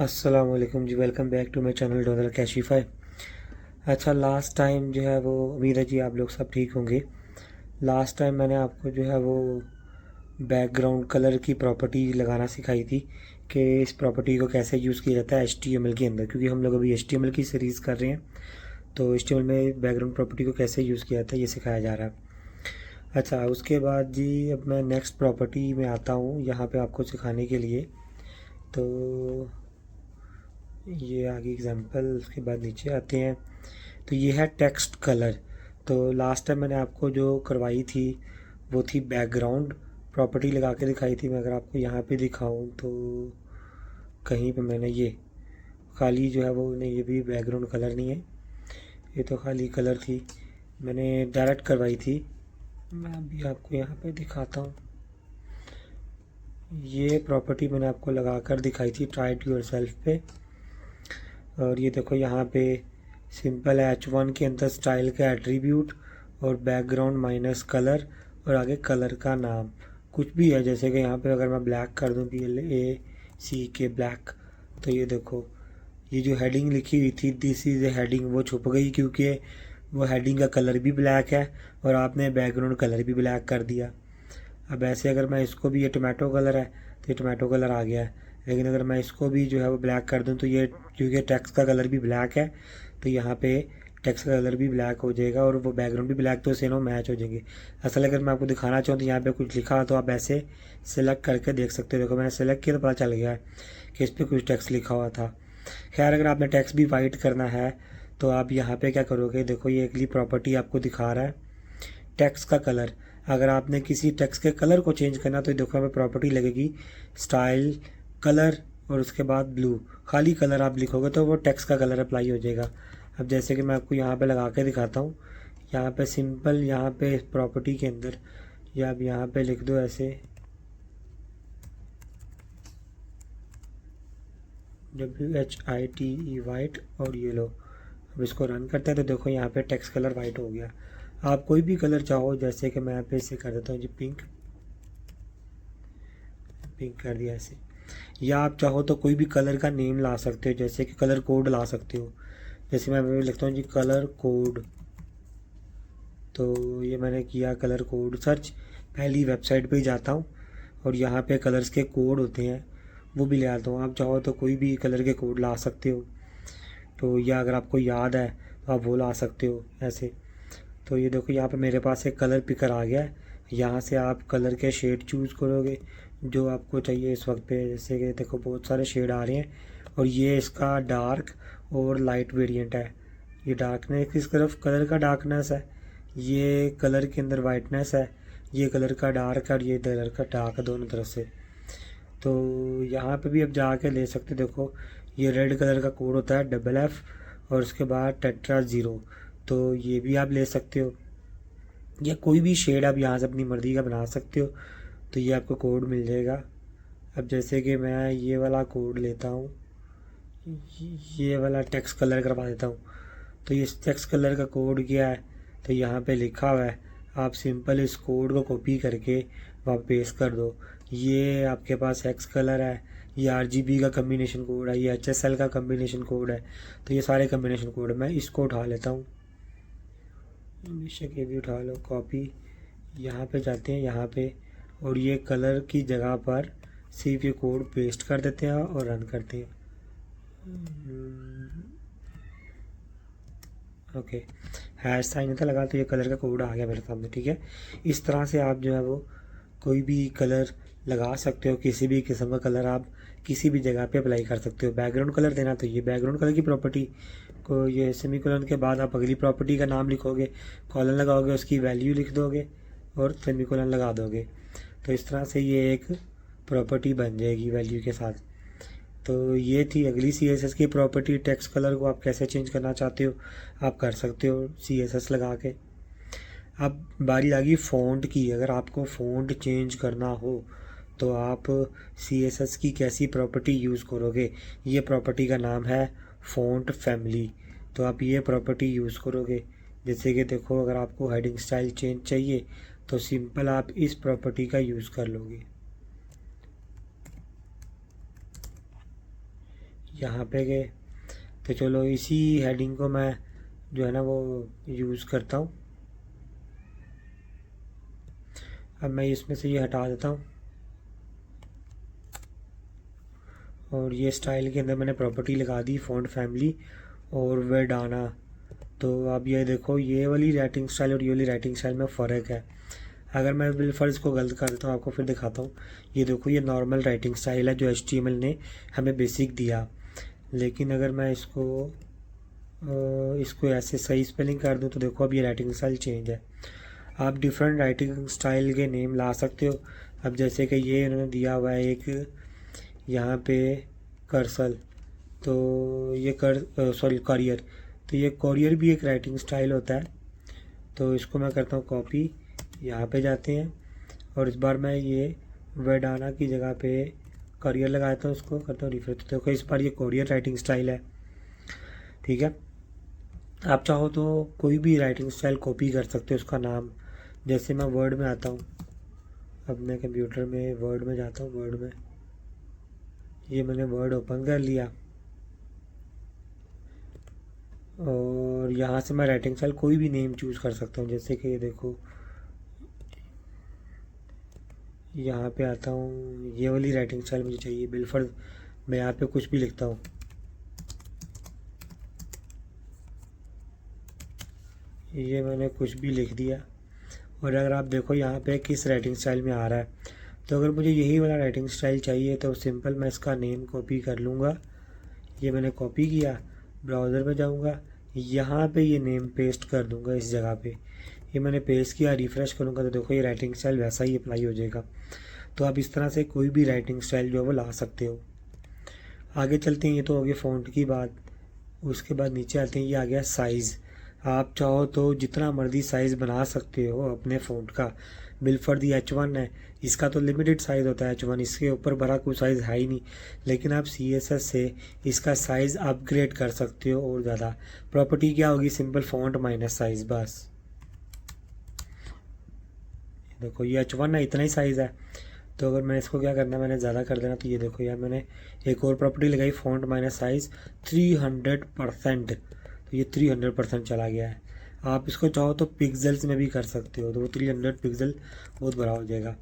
अस्सलामुअलैकुम जी, welcome back to my channel Dollar Cashify. अच्छा, लास्ट टाइम जो है वो उम्मीद है जी आप लोग सब ठीक होंगे। लास्ट टाइम मैंने आपको जो है वो बैकग्राउंड कलर की प्रॉपर्टी लगाना सिखाई थी कि इस प्रॉपर्टी को कैसे यूज़ किया जाता है HTML के अंदर, क्योंकि हम लोग अभी HTML की सीरीज़ कर रहे हैं। तो HTML में बैकग्राउंड प्रॉपर्टी को कैसे यूज़ किया जाता है ये सिखाया जा रहा है। अच्छा, उसके बाद जी अब मैं नेक्स्ट प्रॉपर्टी में आता हूँ यहाँ पे आपको सिखाने के लिए। तो ये आगे एग्जांपल, उसके बाद नीचे आते हैं। तो ये है टेक्स्ट कलर। तो लास्ट टाइम मैंने आपको जो करवाई थी वो थी बैकग्राउंड प्रॉपर्टी लगा के दिखाई थी। मैं अगर आपको यहाँ पे दिखाऊं तो कहीं पे मैंने ये खाली जो है वो नहीं, ये भी बैकग्राउंड कलर नहीं है, ये तो खाली कलर थी, मैंने डायरेक्ट करवाई थी। मैं अभी आपको यहाँ पे दिखाता हूँ। ये प्रॉपर्टी मैंने आपको लगा कर दिखाई थी ट्राई टू योरसेल्फ पे। और ये देखो यहाँ पे सिंपल H1 के अंदर स्टाइल का एट्रीब्यूट और बैकग्राउंड माइनस कलर और आगे कलर का नाम कुछ भी है। जैसे कि यहाँ पे अगर मैं ब्लैक कर दूँ BLACK ब्लैक, तो ये देखो ये जो हेडिंग लिखी हुई थी दिस इज़ ए हेडिंग वो छुप गई, क्योंकि वो हेडिंग का कलर भी ब्लैक है और आपने बैकग्राउंड कलर भी ब्लैक कर दिया। अब ऐसे अगर मैं इसको भी, ये टोमेटो कलर है तो ये टोमेटो कलर आ गया है, लेकिन अगर मैं इसको भी जो है वो ब्लैक कर दूं तो ये, क्योंकि टेक्स्ट का कलर भी ब्लैक है तो यहाँ पे टेक्स्ट का कलर भी ब्लैक हो जाएगा और वो बैकग्राउंड भी ब्लैक, तो सेनो मैच हो जाएंगे। असल अगर मैं आपको दिखाना चाहूँ तो यहाँ पे कुछ लिखा हो तो आप ऐसे सेलेक्ट करके देख सकते हो। देखो मैंने सेलेक्ट किया तो पता चल गया है कि इस पर कुछ टेक्स्ट लिखा हुआ था। खैर, अगर आपने टेक्स्ट भी वाइट करना है तो आप यहाँ पे क्या करोगे, देखो ये अगली प्रॉपर्टी आपको दिखा रहा है टेक्स्ट का कलर। अगर आपने किसी टेक्स्ट के कलर को चेंज करना तो देखो हमें प्रॉपर्टी लगेगी स्टाइल कलर और उसके बाद ब्लू, खाली कलर आप लिखोगे तो वो टेक्स्ट का कलर अप्लाई हो जाएगा। अब जैसे कि मैं आपको यहाँ पे लगा के दिखाता हूँ, यहाँ पे सिंपल, यहाँ पे प्रॉपर्टी के अंदर या आप यहाँ पे लिख दो ऐसे WHITE वाइट और ये लो। अब इसको रन करते हैं तो देखो यहाँ पे टेक्स्ट कलर वाइट हो गया। आप कोई भी कलर चाहो, जैसे कि मैं यहाँ पे इसे कर देता हूँ जी पिंक, पिंक कर दिया ऐसे। या आप चाहो तो कोई भी कलर का नेम ला सकते हो, जैसे कि कलर कोड ला सकते हो। जैसे मैं लिखता हूँ जी कलर कोड, तो ये मैंने किया कलर कोड सर्च, पहली वेबसाइट पे ही जाता हूँ और यहाँ पे कलर्स के कोड होते हैं वो भी ले आता हूँ। आप चाहो तो कोई भी कलर के कोड ला सकते हो, तो या अगर आपको याद है तो आप वो ला सकते हो ऐसे। तो ये देखो यहाँ पे मेरे पास एक कलर पिकर आ गया है, यहाँ से आप कलर के शेड चूज़ करोगे जो आपको चाहिए इस वक्त पे। जैसे कि देखो बहुत सारे शेड आ रहे हैं और ये इसका डार्क और लाइट वेरिएंट है। ये डार्कनेस किस तरफ कलर का डार्कनेस है, ये कलर के अंदर वाइटनेस है, ये कलर का डार्क और ये कलर का डार्क है, दोनों तरफ से। तो यहाँ पे भी आप जाके ले सकते, देखो ये रेड कलर का कोड होता है FFF और उसके बाद टेट्रा 0, तो ये भी आप ले सकते हो। या कोई भी शेड आप यहाँ से अपनी मर्ज़ी का बना सकते हो, तो ये आपको कोड मिल जाएगा। अब जैसे कि मैं ये वाला कोड लेता हूँ, ये वाला टेक्स्ट कलर करवा देता हूँ। तो ये टेक्स्ट कलर का कोड क्या है, तो यहाँ पे लिखा हुआ है, आप सिंपल इस कोड को कॉपी करके वहाँ पेस्ट कर दो। ये आपके पास एक्स कलर है, ये RGB का कम्बिनेशन कोड है, ये HSL का कम्बिनेशन कोड है। तो ये सारे कम्बिनेशन कोड है, मैं इसको उठा लेता हूँ, बेशक ये भी उठा लो कॉपी। यहाँ पे जाते हैं यहाँ पे और ये कलर की जगह पर सिर्फ ये कोड पेस्ट कर देते हैं और रन करते हैं। ओके, हैश साइन था लगा तो ये कलर का कोड आ गया मेरे सामने, ठीक है। इस तरह से आप जो है वो कोई भी कलर लगा सकते हो, किसी भी किस्म का कलर आप किसी भी जगह पे अप्लाई कर सकते हो। बैकग्राउंड कलर देना तो ये बैकग्राउंड कलर की प्रॉपर्टी को, ये सेमीकोलन के बाद आप अगली प्रॉपर्टी का नाम लिखोगे, कॉलन लगाओगे, उसकी वैल्यू लिख दोगे और सेमीकोलन लगा दोगे। तो इस तरह से ये एक प्रॉपर्टी बन जाएगी वैल्यू के साथ। तो ये थी अगली CSS की प्रॉपर्टी। टेक्स्ट कलर को आप कैसे चेंज करना चाहते हो आप कर सकते हो CSS लगा के। अब बारी आ गई फ़ॉन्ट की। अगर आपको फ़ॉन्ट चेंज करना हो तो आप CSS की कैसी प्रॉपर्टी यूज़ करोगे, ये प्रॉपर्टी का नाम है फ़ॉन्ट फैमिली। तो आप ये प्रॉपर्टी यूज़ करोगे। जैसे कि देखो अगर आपको हेडिंग स्टाइल चेंज चाहिए तो सिंपल आप इस प्रॉपर्टी का यूज़ कर लोगे। यहाँ पे गए। तो चलो इसी हेडिंग को मैं जो है ना वो यूज़ करता हूँ। अब मैं इसमें से ये हटा देता हूँ और ये स्टाइल के अंदर मैंने प्रॉपर्टी लगा दी फ़ॉन्ट फैमिली और वर्डाना। तो अब ये देखो, ये वाली राइटिंग स्टाइल और ये वाली राइटिंग स्टाइल में फ़र्क है। अगर मैं बिलफर्ज को गलत कर देता हूँ, आपको फिर दिखाता हूँ। ये देखो, ये नॉर्मल राइटिंग स्टाइल है जो HTML ने हमें बेसिक दिया। लेकिन अगर मैं इसको ऐसे सही स्पेलिंग कर दूँ तो देखो अब ये राइटिंग स्टाइल चेंज है। आप डिफरेंट राइटिंग स्टाइल के नेम ला सकते हो। अब जैसे कि ये इन्होंने दिया हुआ है एक यहाँ पे कर्सल, तो ये कॉरियर, तो ये कॉरियर भी एक राइटिंग स्टाइल होता है। तो इसको मैं करता हूँ कॉपी, यहाँ पे जाते हैं और इस बार मैं ये वर्डाना की जगह पे कॉरियर लगाता हूँ, इसको करता हूँ रिफ्रेश। तो देखो इस बार ये कॉरियर राइटिंग स्टाइल है। ठीक है, आप चाहो तो कोई भी राइटिंग स्टाइल कॉपी कर सकते हो उसका नाम। जैसे मैं वर्ड में आता हूँ, अब मैं कंप्यूटर में वर्ड में जाता हूँ। वर्ड में ये मैंने वर्ड ओपन कर लिया और यहाँ से मैं राइटिंग स्टाइल कोई भी नेम चूज़ कर सकता हूँ। जैसे कि ये देखो, यहाँ पे आता हूँ, ये वाली राइटिंग स्टाइल मुझे चाहिए बिलफर्ज। मैं यहाँ पे कुछ भी लिखता हूँ, ये मैंने कुछ भी लिख दिया। और अगर आप देखो यहाँ पे किस राइटिंग स्टाइल में आ रहा है, तो अगर मुझे यही वाला राइटिंग स्टाइल चाहिए तो सिंपल मैं इसका नेम कॉपी कर लूँगा। ये मैंने कॉपी किया, ब्राउज़र में जाऊँगा, यहाँ पे ये नेम पेस्ट कर दूँगा इस जगह पे। ये मैंने पेस्ट किया, रिफ़्रेश करूँगा तो देखो ये राइटिंग स्टाइल वैसा ही अप्लाई हो जाएगा। तो आप इस तरह से कोई भी राइटिंग स्टाइल जो है वो ला सकते हो। आगे चलते हैं, ये तो हो गई फ़ॉन्ट की बात। उसके बाद नीचे आते हैं, ये आ गया साइज़। आप चाहो तो जितना मर्जी साइज़ बना सकते हो अपने फ़ॉन्ट का। बिलफर्ड H1 है, इसका तो लिमिटेड साइज़ होता है H1, इसके ऊपर बड़ा कोई साइज़ है ही नहीं। लेकिन आप CSS से इसका साइज़ अपग्रेड कर सकते हो और ज़्यादा। प्रॉपर्टी क्या होगी, सिंपल फ़ॉन्ट माइनस साइज़, बस। देखो ये H1 है, इतना ही साइज़ है। तो अगर मैं इसको क्या करना है, मैंने ज़्यादा कर देना, तो ये देखो यार मैंने एक और प्रॉपर्टी लगाई फ़ॉन्ट माइनस साइज़ 300%। तो ये 300% चला गया है। आप इसको चाहो तो पिक्सल्स में भी कर सकते हो, तो वो 300 पिक्सल बहुत बड़ा हो जाएगा।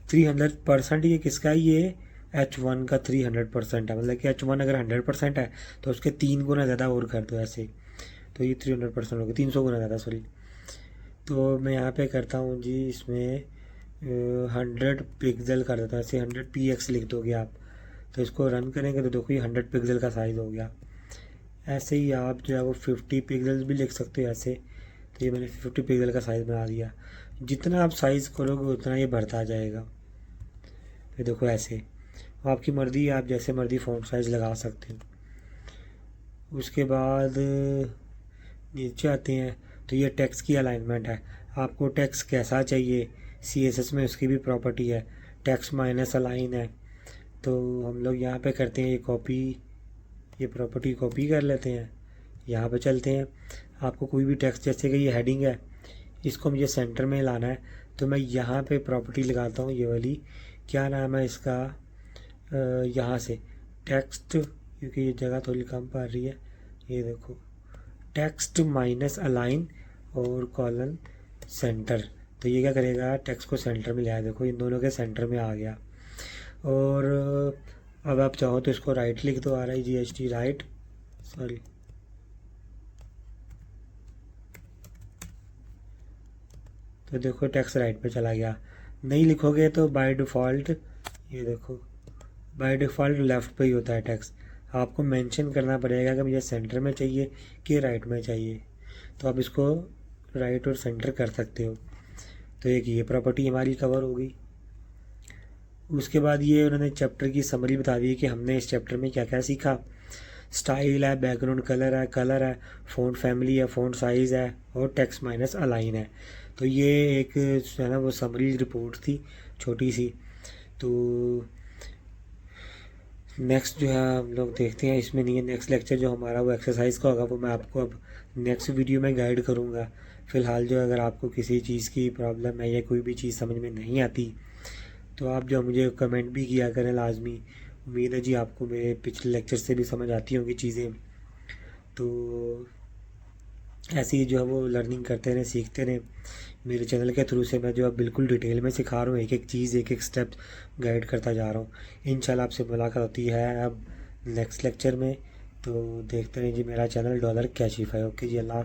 300% ये किसका है, ये H1 का 300% है। मतलब कि H1 अगर 100% है तो उसके 3 गुना ज़्यादा और कर दो ऐसे, तो ये 300% हो गया, 300 गुना ज़्यादा, सॉरी। तो मैं यहाँ पे करता हूँ जी, इसमें 100 पिक्सल कर देता हूँ, ऐसे 100px लिख दोगे आप। तो इसको रन करेंगे तो देखो ये 100 पिक्सल का साइज़ हो गया। ऐसे ही आप जो है वो 50 पिक्सल भी लिख सकते हो ऐसे। तो ये मैंने 50 पिक्सल का साइज़ बना दिया। जितना आप साइज़ करोगे उतना ये बढ़ता जाएगा। तो देखो ऐसे आपकी मर्ज़ी, आप जैसे मर्ज़ी फ़ॉन्ट साइज़ लगा सकते हो। उसके बाद नीचे आते हैं, तो ये टेक्स्ट की अलाइनमेंट है। आपको टेक्स्ट कैसा चाहिए, CSS में उसकी भी प्रॉपर्टी है, टेक्स्ट माइनस अलाइन है। तो हम लोग यहाँ पे करते हैं ये कॉपी, ये प्रॉपर्टी कॉपी कर लेते हैं। यहाँ पे चलते हैं, आपको कोई भी टेक्स्ट, जैसे कि ये हेडिंग है, इसको मुझे सेंटर में लाना है। तो मैं यहाँ पे प्रॉपर्टी लगाता हूँ, ये वाली, क्या नाम है इसका, यहाँ से टेक्स्ट, क्योंकि ये जगह थोड़ी कम पड़ रही है। ये देखो, टेक्स्ट माइनस अलाइन और कॉलन सेंटर। तो ये क्या करेगा, टेक्स्ट को सेंटर में ले आया। देखो इन दोनों के सेंटर में आ गया। और अब आप चाहो तो इसको राइट लिख दो, RIGHT, राइट, सॉरी। तो देखो टेक्स्ट राइट पे चला गया। नहीं लिखोगे तो बाय डिफ़ॉल्ट, ये देखो बाय डिफ़ॉल्ट लेफ़्ट पे ही होता है टेक्स्ट। आपको मेंशन करना पड़ेगा कि मुझे सेंटर में चाहिए कि राइट में चाहिए। तो आप इसको राइट और सेंटर कर सकते हो। तो एक ये प्रॉपर्टी हमारी कवर हो गई। उसके बाद ये उन्होंने चैप्टर की समरी बता दी कि हमने इस चैप्टर में क्या क्या सीखा। स्टाइल है, बैकग्राउंड कलर है, फ़ॉन्ट फैमिली है, फ़ॉन्ट साइज़ है और टेक्स्ट माइनस अलाइन है। तो ये एक जो है ना वो समरी रिपोर्ट थी छोटी सी। तो नेक्स्ट जो है हम लोग देखते हैं, इसमें नहीं है, नेक्स्ट लेक्चर जो हमारा वो एक्सरसाइज का होगा वो मैं आपको अब नेक्स्ट वीडियो में गाइड करूँगा। फ़िलहाल जो अगर आपको किसी चीज़ की प्रॉब्लम है या कोई भी चीज़ समझ में नहीं आती तो आप जो मुझे कमेंट भी किया करें लाजमी, उम्मीद है जी आपको मेरे पिछले लेक्चर से भी समझ आती होंगी चीज़ें। तो ऐसे ही जो है वो लर्निंग करते रहें, सीखते रहें। मेरे चैनल के थ्रू से मैं जो अब बिल्कुल डिटेल में सिखा रहा हूँ, एक एक चीज़, एक एक स्टेप गाइड करता जा रहा हूँ। इंशाल्लाह आपसे मुलाकात होती है अब नेक्स्ट लेक्चर में। तो देखते रहें जी मेरा चैनल डॉलर कैशिफाई। ओके जी, अल्लाह।